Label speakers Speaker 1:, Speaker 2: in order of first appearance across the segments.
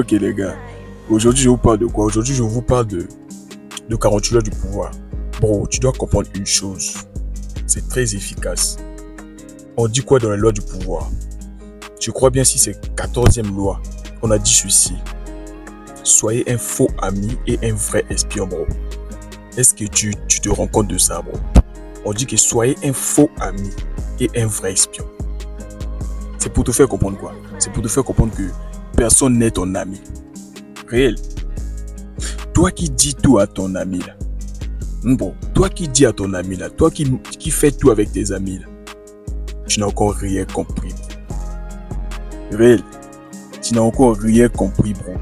Speaker 1: Ok les gars, aujourd'hui je vous parle de quoi? Aujourd'hui je vous parle de 48 lois du pouvoir. Bro, tu dois comprendre une chose, c'est très efficace. On dit quoi dans la loi du pouvoir? Tu crois bien si c'est 14e loi, on a dit ceci. Soyez un faux ami et un vrai espion, bro. Est-ce que tu te rends compte de ça, bro? On dit que soyez un faux ami et un vrai espion. C'est pour te faire comprendre quoi? C'est pour te faire comprendre que personne n'est ton ami. Réel. Toi qui dis tout à ton ami là. Bon, toi qui dis à ton ami là, toi qui fais tout avec tes amis là, tu n'as encore rien compris. Bro. Réel. Tu n'as encore rien compris, bro.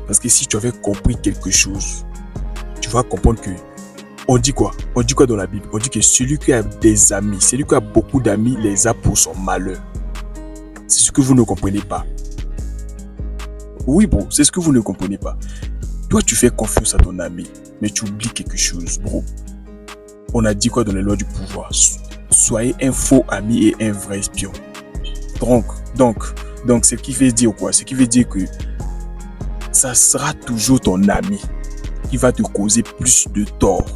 Speaker 1: Parce que si tu avais compris quelque chose, tu vas comprendre que on dit quoi? On dit quoi dans la Bible? On dit que celui qui a des amis, celui qui a beaucoup d'amis, les a pour son malheur. C'est ce que vous ne comprenez pas. Oui, bro, c'est ce que vous ne comprenez pas. Toi, tu fais confiance à ton ami, mais tu oublies quelque chose, bro. On a dit quoi dans les lois du pouvoir? Soyez un faux ami et un vrai espion. Donc, ce qui veut dire quoi? Ce qui veut dire que ça sera toujours ton ami qui va te causer plus de tort.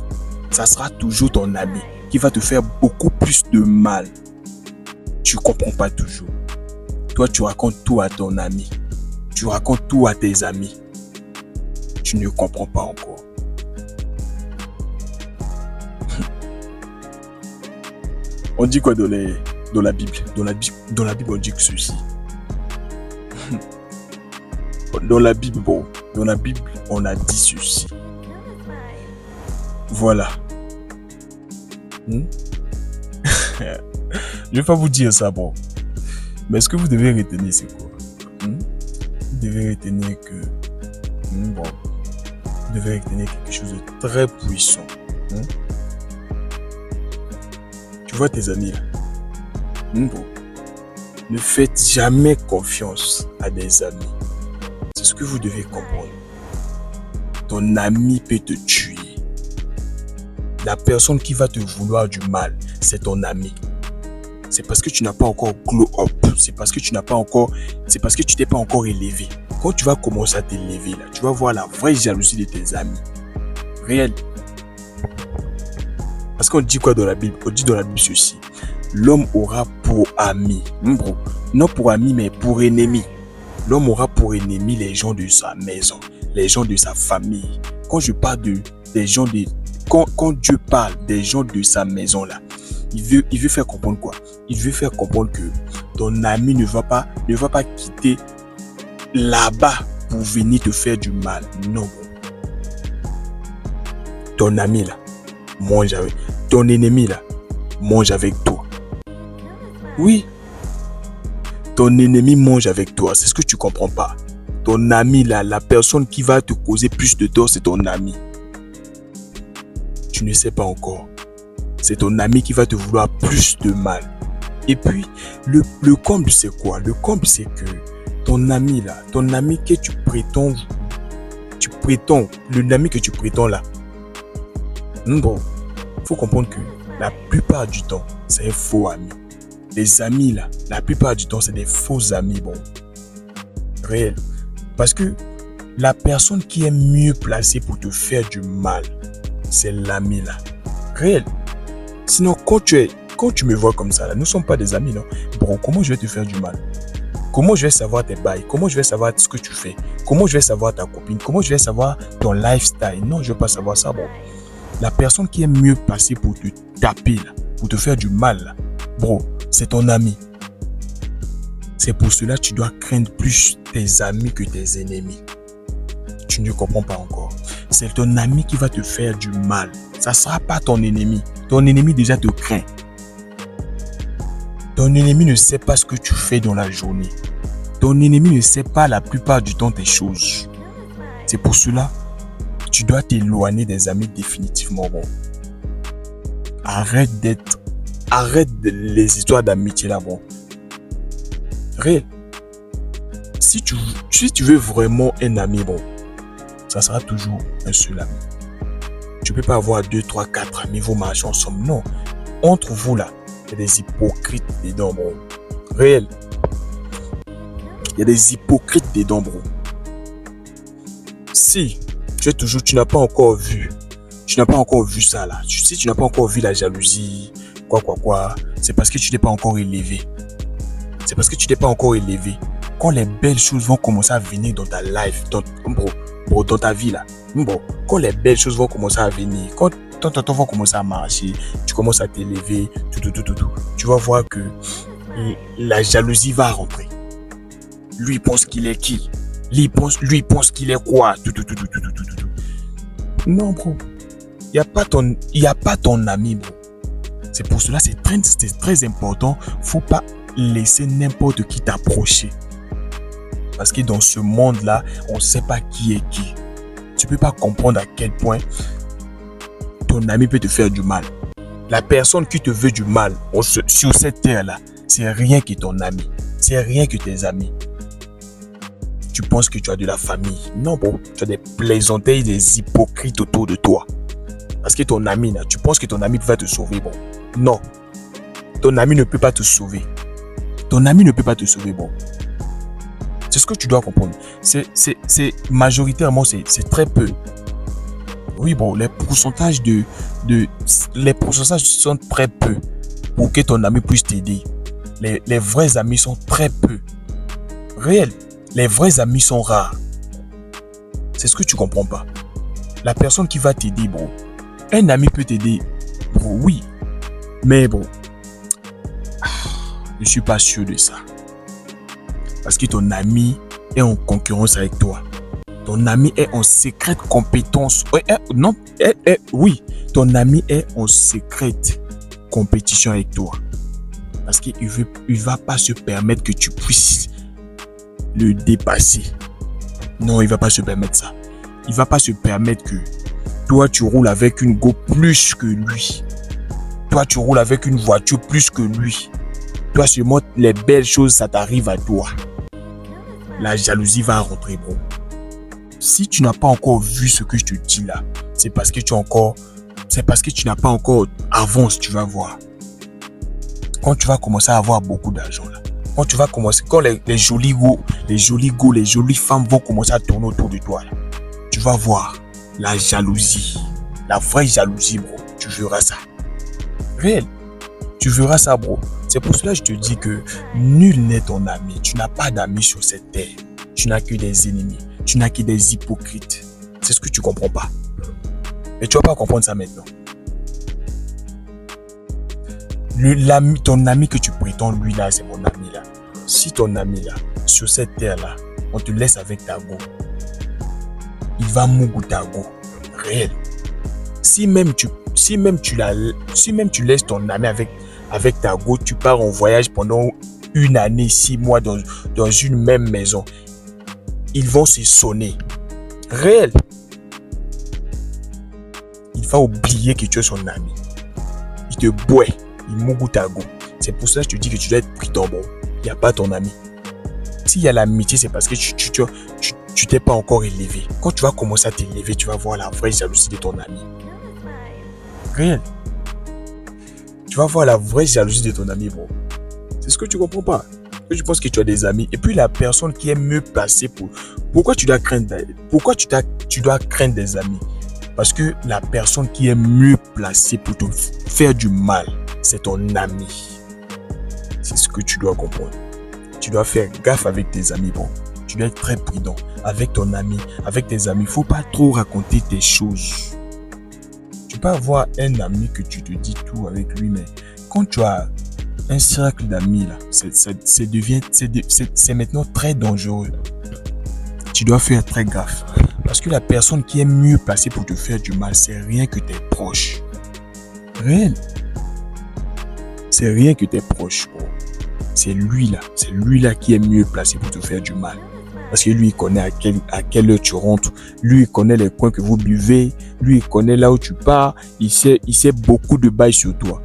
Speaker 1: Ça sera toujours ton ami qui va te faire beaucoup plus de mal. Tu comprends pas toujours. Toi, tu racontes tout à ton ami. Tu racontes tout à tes amis. Tu ne comprends pas encore. On dit quoi dans la Bible? Dans la Bible, on dit que ceci. Dans la Bible, bon, dans la Bible, on a dit ceci. Voilà. Je vais pas vous dire ça, bon. Mais ce que vous devez retenir, c'est quoi? Vous devez retenir que... Bon. Vous devez retenir quelque chose de très puissant. Tu vois tes amis là? Bon. Ne faites jamais confiance à des amis. C'est ce que vous devez comprendre. Ton ami peut te tuer. La personne qui va te vouloir du mal, c'est ton ami. C'est parce que tu n'as pas encore glow up. C'est parce que tu t'es pas encore élevé. Quand tu vas commencer à t'élever là, tu vas voir la vraie jalousie de tes amis. Réel. Parce qu'on dit quoi dans la Bible? On dit dans la Bible ceci. L'homme aura pour ami. Bro. Non pour ami, mais pour ennemi. L'homme aura pour ennemi les gens de sa maison, les gens de sa famille. Quand je parle des gens de... Quand Dieu parle des gens de sa maison là, il veut faire comprendre quoi? Il veut faire comprendre que ton ami ne va pas quitter là-bas pour venir te faire du mal. Non. Ton ami là, mange avec. Ton ennemi là, mange avec toi. Oui. Ton ennemi mange avec toi. C'est ce que tu comprends pas. Ton ami là, la personne qui va te causer plus de tort, c'est ton ami. Tu ne sais pas encore. C'est ton ami qui va te vouloir plus de mal. Et puis, le comble, c'est quoi? Le comble, c'est que ton ami là, ton ami que tu prétends, l'ami que tu prétends là, bon, faut comprendre que la plupart du temps, c'est un faux ami. Les amis là, la plupart du temps, c'est des faux amis, bon. Réel. Parce que la personne qui est mieux placée pour te faire du mal, c'est l'ami là. Réel. Sinon, quand tu me vois comme ça, là, nous ne sommes pas des amis, non? Bro, comment je vais te faire du mal? Comment je vais savoir tes bails? Comment je vais savoir ce que tu fais? Comment je vais savoir ta copine? Comment je vais savoir ton lifestyle? Non, je ne vais pas savoir ça, bro. La personne qui est mieux placée pour te taper, là, pour te faire du mal, là, bro, c'est ton ami. C'est pour cela que tu dois craindre plus tes amis que tes ennemis. Tu ne comprends pas encore. C'est ton ami qui va te faire du mal. Ça ne sera pas ton ennemi. Ton ennemi déjà te craint. Ton ennemi ne sait pas ce que tu fais dans la journée. Ton ennemi ne sait pas la plupart du temps tes choses. C'est pour cela que tu dois t'éloigner des amis définitivement. Bon. Arrête les histoires d'amitié là, bon. Réel. Si tu veux vraiment un ami, bon, ça sera toujours un seul ami. Tu ne peux pas avoir 2, 3, 4 amis, vous marchez ensemble. Non. Entre vous là, il y a des hypocrites dedans, bro. Réel. Il y a des hypocrites dedans, bro. Si tu n'as pas encore vu, ça là. Si tu n'as pas encore vu la jalousie, c'est parce que tu n'es pas encore élevé. C'est parce que tu n'es pas encore élevé. Quand les belles choses vont commencer à venir dans ta life, dans ta vie là, quand les belles choses vont commencer à venir, quand ton va commencer à marcher, tu commences à t'élever, tu vas voir que la jalousie va rentrer. Lui pense qu'il est qui? Lui pense qu'il est quoi? Non, bro. Il y a pas ton ami, bro. C'est pour cela, c'est très important. Faut pas laisser n'importe qui t'approcher. Parce que dans ce monde-là, on ne sait pas qui est qui. Tu peux pas comprendre à quel point ton ami peut te faire du mal. La personne qui te veut du mal sur cette terre-là, c'est rien que ton ami. C'est rien que tes amis. Tu penses que tu as de la famille. Non, bro. Tu as des plaisanteries, des hypocrites autour de toi. Parce que ton ami, là, tu penses que ton ami va te sauver, bon. Non. Ton ami ne peut pas te sauver. Ton ami ne peut pas te sauver, bon. C'est ce que tu dois comprendre. Majoritairement, c'est très peu. Oui, bon, les pourcentages sont très peu pour que ton ami puisse t'aider. Les vrais amis sont très peu. Réels. Les vrais amis sont rares. C'est ce que tu comprends pas. La personne qui va t'aider, bro. Un ami peut t'aider, bro, oui. Mais bon, je suis pas sûr de ça. Parce que ton ami est en concurrence avec toi. Ton ami est en secrète compétence. Oui, ton ami est en secrète compétition avec toi. Parce qu'il va pas se permettre que tu puisses le dépasser. Non, il va pas se permettre ça. Il va pas se permettre que toi, tu roules avec une go plus que lui. Toi, tu roules avec une voiture plus que lui. Toi, seulement les belles choses, ça t'arrive à toi. La jalousie va rentrer, bro. Si tu n'as pas encore vu ce que je te dis là, c'est parce que tu n'as pas encore avance, tu vas voir. Quand tu vas commencer à avoir beaucoup d'argent là, quand les jolies femmes vont commencer à tourner autour de toi là, tu vas voir la jalousie, la vraie jalousie, bro. Tu verras ça. Réel. Tu verras ça, bro. C'est pour cela que je te dis que nul n'est ton ami. Tu n'as pas d'amis sur cette terre. Tu n'as que des ennemis. Tu n'as que des hypocrites. C'est ce que tu comprends pas. Mais tu vas pas comprendre ça maintenant. Ton ami que tu prétends, lui là, c'est mon ami là. Si ton ami là, sur cette terre là, on te laisse avec ta go, il va mourir ta go. Réel. Si même tu laisses ton ami avec ta go, tu pars en voyage pendant 1 année, 6 mois dans une même maison, ils vont se sonner. Réel. Il va oublier que tu es son ami. Il te boit. Il mouille ta go. C'est pour ça que je te dis que tu dois être prudent, bon. Il n'y a pas ton ami. S'il y a l'amitié, c'est parce que tu t'es pas encore élevé. Quand tu vas commencer à t'élever, tu vas voir la vraie jalousie de ton ami. Réel. Tu vas voir la vraie jalousie de ton ami, bro. C'est ce que tu comprends pas. Que tu penses que tu as des amis. Et puis la personne qui est mieux placée pourquoi tu dois craindre des amis? Parce que la personne qui est mieux placée pour te faire du mal, c'est ton ami. C'est ce que tu dois comprendre. Tu dois faire gaffe avec tes amis, bon. Tu dois être très prudent avec ton ami, avec tes amis. Faut pas trop raconter tes choses. Tu peux avoir un ami que tu te dis tout avec lui, mais quand tu as un cercle d'amis là, c'est maintenant très dangereux. Tu dois faire très gaffe. Parce que la personne qui est mieux placée pour te faire du mal, c'est rien que tes proches. Réel. C'est rien que tes proches, bro. C'est lui là qui est mieux placé pour te faire du mal. Parce que lui, il connaît à quelle heure tu rentres. Lui, il connaît les coins que vous buvez. Lui, il connaît là où tu pars. Il sait beaucoup de bails sur toi.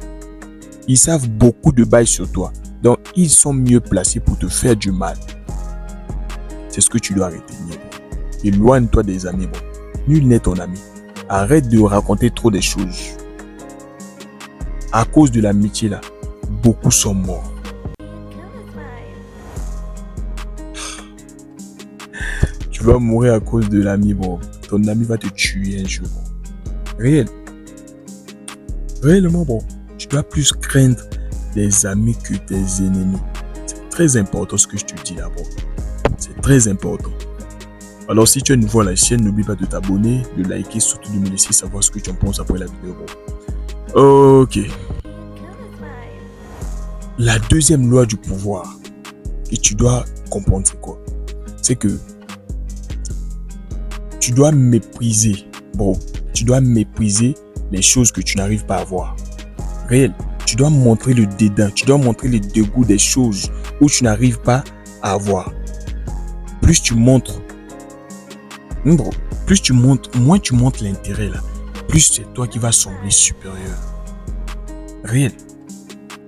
Speaker 1: Ils savent beaucoup de bails sur toi. Donc, ils sont mieux placés pour te faire du mal. C'est ce que tu dois retenir. Éloigne-toi des amis, bon. Nul n'est ton ami. Arrête de raconter trop des choses. À cause de l'amitié là, beaucoup sont morts. vas mourir à cause de l'ami, bro. Ton ami va te tuer un jour. Réel. Réellement, bro. Tu dois plus craindre des amis que tes ennemis. C'est très important ce que je te dis là, bro. C'est très important. Alors, si tu es nouveau à la chaîne, n'oublie pas de t'abonner, de liker, surtout de me laisser savoir ce que tu en penses après la vidéo, bro. Ok. La deuxième loi du pouvoir que tu dois comprendre, c'est quoi? C'est que tu dois mépriser, bro. Tu dois mépriser les choses que tu n'arrives pas à voir. Réel. Tu dois montrer le dédain. Tu dois montrer le dégoût des choses où tu n'arrives pas à voir. Plus tu montres, bro, plus tu montres, moins tu montres l'intérêt là, plus c'est toi qui vas sembler supérieur. Réel.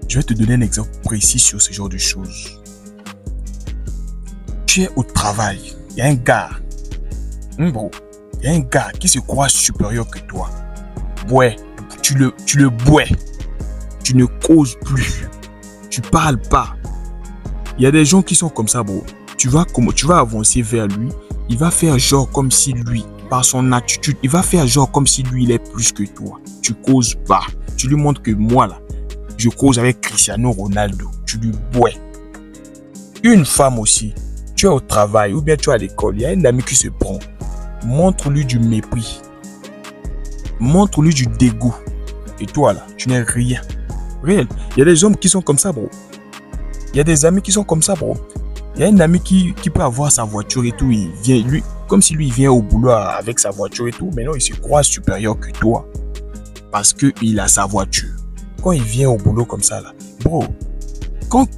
Speaker 1: Je vais te donner un exemple précis sur ce genre de choses. Tu es au travail, il y a un gars, bro, il y a un gars qui se croit supérieur que toi. Ouais, tu le bois. Tu ne causes plus. Tu parles pas. Il y a des gens qui sont comme ça, bro. Tu vas avancer vers lui. Il va faire genre comme si lui, par son attitude, il va faire genre comme si lui, il est plus que toi. Tu causes pas. Tu lui montres que moi, là, je cause avec Cristiano Ronaldo. Tu lui bois. Une femme aussi. Tu es au travail ou bien tu es à l'école. Il y a un ami qui se prend. Montre-lui du mépris. Montre-lui du dégoût. Et toi, là, tu n'es rien. Réel. Il y a des hommes qui sont comme ça, bro. Il y a des amis qui sont comme ça, bro. Il y a un ami qui peut avoir sa voiture et tout. Il vient, lui, comme si lui, il vient au boulot avec sa voiture et tout. Mais non, il se croit supérieur que toi. Parce qu'il a sa voiture. Quand il vient au boulot comme ça, là, bro, quand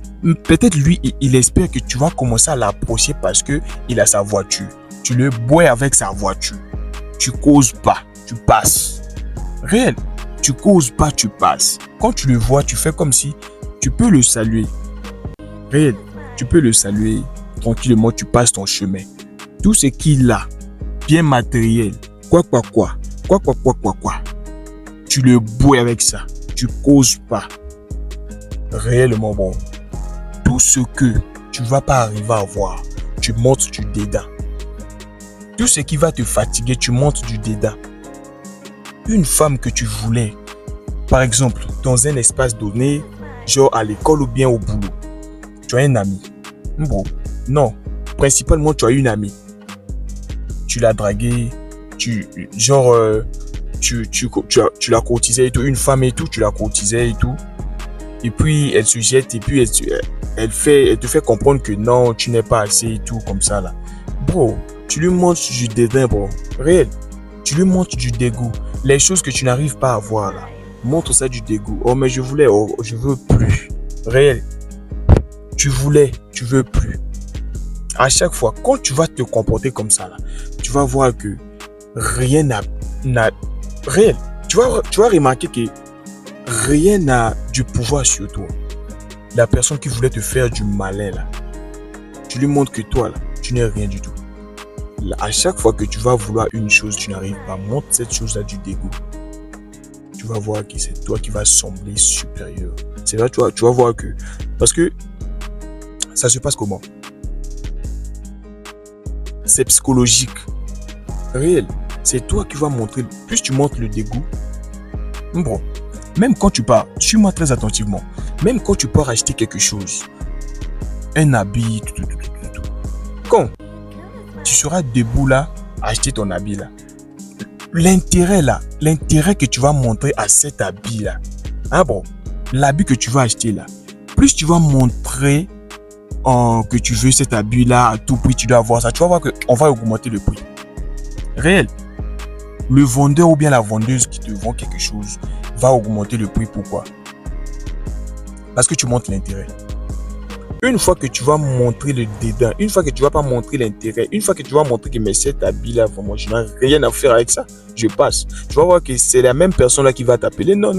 Speaker 1: peut-être lui, il espère que tu vas commencer à l'approcher parce qu'il a sa voiture. Tu le bois avec sa voiture. Tu causes pas, tu passes. Réel. Tu causes pas, tu passes. Quand tu le vois, tu fais comme si tu peux le saluer. Réel. Tu peux le saluer tranquillement, tu passes ton chemin. Tout ce qu'il a, bien matériel, quoi. Tu le bois avec ça. Tu causes pas. Réellement, bon. Tout ce que tu vas pas arriver à voir, tu montres du dédain. Tout ce qui va te fatiguer, tu montres du dédain. Une femme que tu voulais, par exemple, dans un espace donné, genre à l'école ou bien au boulot, tu as un ami. Bon, non, principalement tu as une amie. Tu l'as draguée, tu la courtisais et tout, une femme et tout, tu la courtisais et tout. Et puis elle se jette et puis elle te fait comprendre que non, tu n'es pas assez et tout comme ça là. Bro, tu lui montres du dédain, bro. Réel. Tu lui montres du dégoût. Les choses que tu n'arrives pas à voir là. Montre ça du dégoût. Oh mais je voulais, oh je veux plus. Réel. Tu voulais, tu veux plus. À chaque fois, quand tu vas te comporter comme ça là, tu vas voir que rien n'a réel. Tu vas remarquer que rien n'a du pouvoir sur toi. La personne qui voulait te faire du malin là, tu lui montres que toi là, tu n'es rien du tout. Là, à chaque fois que tu vas vouloir une chose, tu n'arrives pas, montre cette chose là du dégoût. Tu vas voir que c'est toi qui vas sembler supérieur. C'est là tu vas voir que, parce que ça se passe comment? C'est psychologique. Réel. C'est toi qui vas montrer. Plus tu montres le dégoût, bon, même quand tu pars, suis-moi très attentivement. Même quand tu pars acheter quelque chose, un habit, tout. Quand tu seras debout là, acheter ton habit là, l'intérêt que tu vas montrer à cet habit là, ah bon, l'habit que tu vas acheter là, plus tu vas montrer que tu veux cet habit là à tout prix, tu dois avoir ça, tu vas voir qu'on va augmenter le prix. Réel. Le vendeur ou bien la vendeuse qui te vend quelque chose va augmenter le prix. Pourquoi? Parce que tu montres l'intérêt. Une fois que tu vas montrer le dédain, une fois que tu vas pas montrer l'intérêt, une fois que tu vas montrer que mais cet habit là, vraiment, je n'ai rien à faire avec ça, je passe. Tu vas voir que c'est la même personne là qui va t'appeler. Non,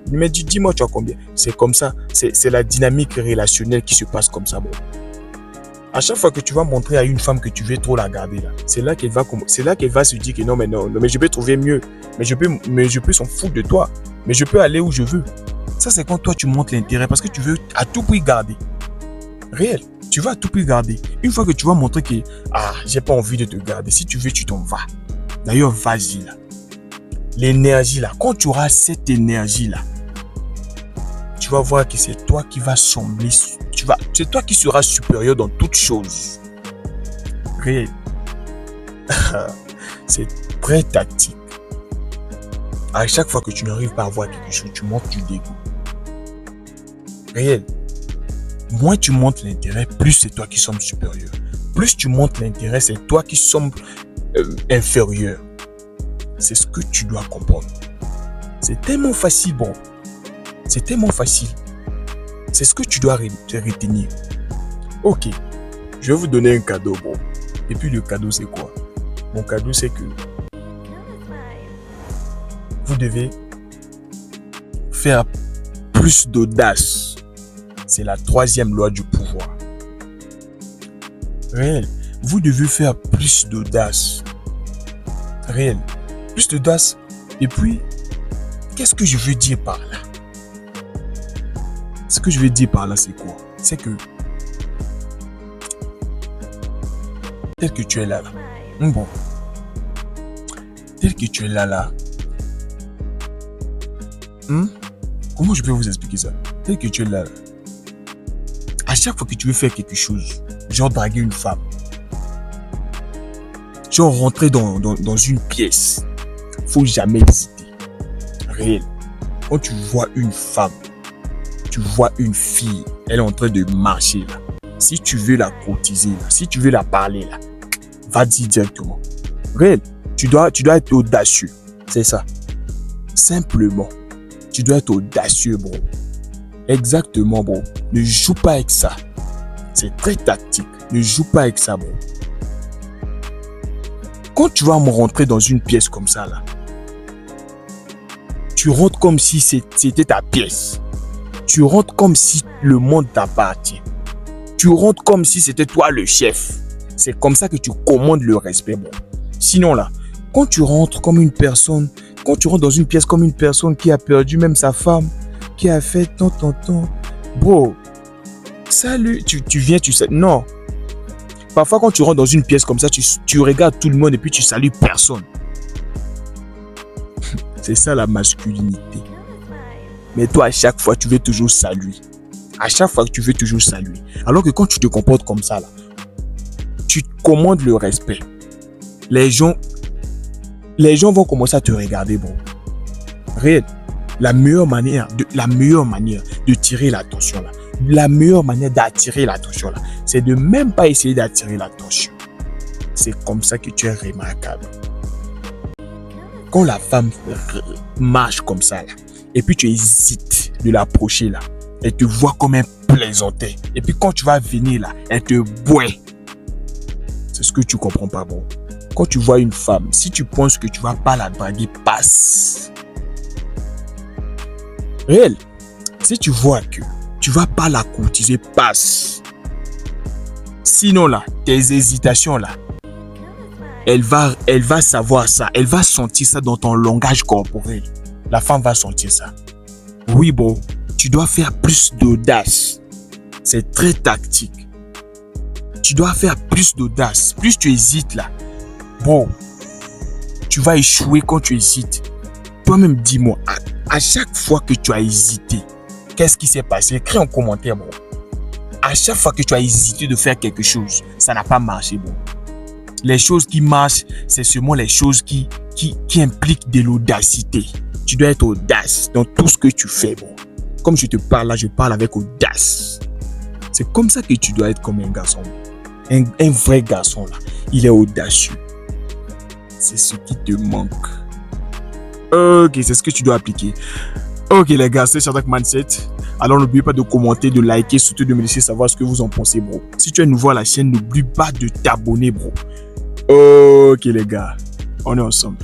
Speaker 1: mais dis-moi tu as combien. C'est comme ça, c'est la dynamique relationnelle qui se passe comme ça. Bon. À chaque fois que tu vas montrer à une femme que tu veux trop la garder là, c'est là qu'elle va se dire que non mais je peux trouver mieux, mais je peux s'en foutre de toi, mais je peux aller où je veux. Ça c'est quand toi tu montres l'intérêt parce que tu veux à tout prix garder. Réel. Tu vas à tout prix garder. Une fois que tu vas montrer que j'ai pas envie de te garder, si tu veux, tu t'en vas. D'ailleurs, vas-y là. L'énergie là, quand tu auras cette énergie là, tu vas voir que c'est toi qui vas sembler, c'est toi qui seras supérieur dans toutes choses. Réel. C'est très tactique. À chaque fois que tu n'arrives pas à voir quelque chose, tu montes du dégoût. Réel. Moins tu montes l'intérêt, plus c'est toi qui sembles supérieur. Plus tu montes l'intérêt, c'est toi qui sembles inférieur. C'est ce que tu dois comprendre. C'est tellement facile, bon. C'est tellement facile. C'est ce que tu dois retenir. Ok, je vais vous donner un cadeau, bon. Et puis le cadeau, c'est quoi? Mon cadeau, c'est que vous devez faire plus d'audace. C'est la 3e loi du pouvoir. Réel. Vous devez faire plus d'audace. Réel. Plus d'audace. Et puis, qu'est-ce que je veux dire par là? Ce que je veux dire par là, c'est quoi? C'est que, tel que tu es là, bon, tel que tu es là, comment je peux vous expliquer ça? Tel que tu es là, à chaque fois que tu veux faire quelque chose, genre draguer une femme, genre rentrer dans une pièce, faut jamais hésiter. Réel. Quand tu vois une femme, tu vois une fille, elle est en train de marcher là. Si tu veux la courtiser là, si tu veux la parler là, va-y directement. Réel. Tu dois être audacieux. C'est ça. Simplement. Tu dois être audacieux, bro. Exactement, bro. Ne joue pas avec ça. C'est très tactique. Ne joue pas avec ça, bro. Quand tu vas me rentrer dans une pièce comme ça, là, tu rentres comme si c'était ta pièce. Tu rentres comme si le monde t'appartient. Tu rentres comme si c'était toi le chef. C'est comme ça que tu commandes le respect, bro. Sinon, là, quand tu rentres comme une personne, quand tu rentres dans une pièce comme une personne qui a perdu même sa femme, qui a fait tant, bro, salut, tu viens, tu sais, non. Parfois, quand tu rentres dans une pièce comme ça, tu regardes tout le monde et puis tu salues personne. C'est ça la masculinité. Mais toi, à chaque fois, tu veux toujours saluer. À chaque fois, tu veux toujours saluer. Alors que quand tu te comportes comme ça, là, tu commandes le respect. Les gens vont commencer à te regarder, bon. Réel. La meilleure manière de tirer l'attention, là, la meilleure manière d'attirer l'attention, là, c'est de même pas essayer d'attirer l'attention. C'est comme ça que tu es remarquable. Quand la femme marche comme ça, là, et puis tu hésites de l'approcher, là, elle te voit comme un plaisantin. Et puis quand tu vas venir, là, elle te boit. C'est ce que tu comprends pas, bon. Quand tu vois une femme, si tu penses que tu vas pas la draguer, passe. Réel. Si tu vois que tu vas pas la courtiser, passe. Sinon là, tes hésitations là, elle va savoir ça, elle va sentir ça dans ton langage corporel. La femme va sentir ça. Oui, bon, tu dois faire plus d'audace. C'est très tactique. Tu dois faire plus d'audace. Plus tu hésites là, bon, tu vas échouer quand tu hésites. Toi-même, dis-moi, à chaque fois que tu as hésité, qu'est-ce qui s'est passé? Écris en commentaire, bon. À chaque fois que tu as hésité de faire quelque chose, ça n'a pas marché, bon. Les choses qui marchent, c'est seulement les choses qui impliquent de l'audacité. Tu dois être audace dans tout ce que tu fais, bon. Comme je te parle là, je parle avec audace. C'est comme ça que tu dois être comme un garçon. Un vrai garçon, là. Il est audacieux. C'est ce qui te manque. Ok, c'est ce que tu dois appliquer. Ok les gars, c'est Shadrack Mindset. Alors n'oubliez pas de commenter, de liker, surtout de me laisser savoir ce que vous en pensez, bro. Si tu es nouveau à la chaîne, n'oublie pas de t'abonner, bro. Ok les gars, on est ensemble.